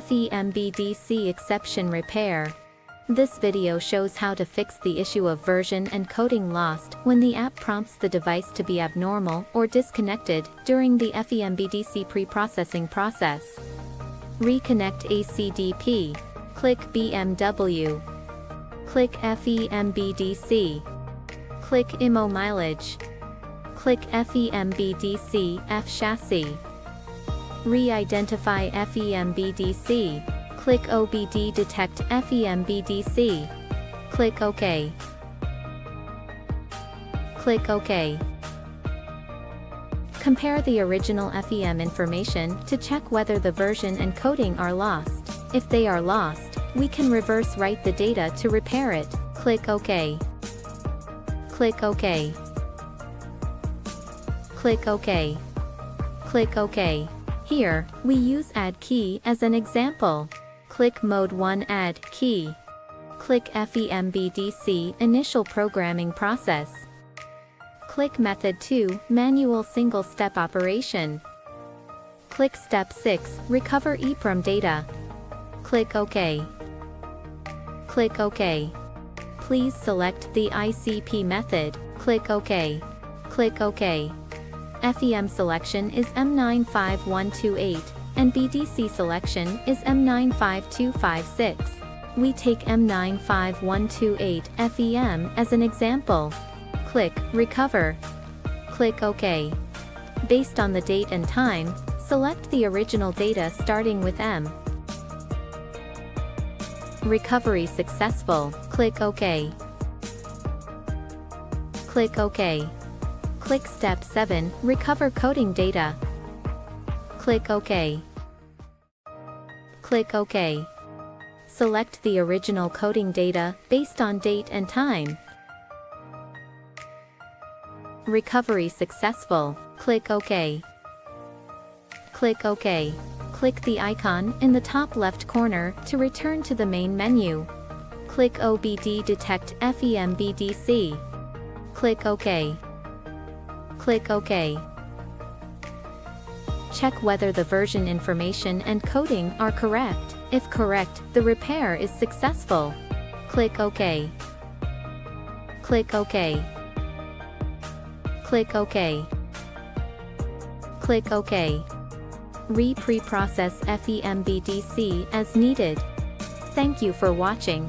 FEM BDC exception repair. This video shows how to fix the issue of version and coding lost when the app prompts the device to be abnormal or disconnected during the FEM BDC pre-processing process. Reconnect ACDP. Click BMW. Click FEM BDC. Click IMO mileage. Click FEM BDC F chassis. Re-identify FEM BDC. Click OBD detect FEM BDC. Click OK. Click OK. Compare the original FEM information to check whether the version and coding are lost. If they are lost, we can reverse write the data to repair it. Click OK. Click OK. Click OK. Click OK. Here, we use Add Key as an example. Click Mode 1 Add Key. Click FEM BDC Initial Programming Process. Click Method 2 Manual Single Step Operation. Click Step 6 Recover EEPROM Data. Click OK. Click OK. Please select the ICP method. Click OK. Click OK. FEM selection is M95128, and BDC selection is M95256. We take M95128 FEM as an example. Click Recover. Click OK. Based on the date and time, select the original data starting with M. Recovery successful. Click OK. Click OK. Click Step 7 Recover coding data. Click OK. Click OK. Select the original coding data based on date and time. Recovery successful. Click OK. Click OK. Click the icon in the top left corner to return to the main menu. Click OBD detect FEM BDC. Click OK. Click OK. Check whether the version information and coding are correct. If correct, the repair is successful. Click OK. Click OK. Click OK. Click OK. Re-preprocess FEM BDC as needed. Thank you for watching.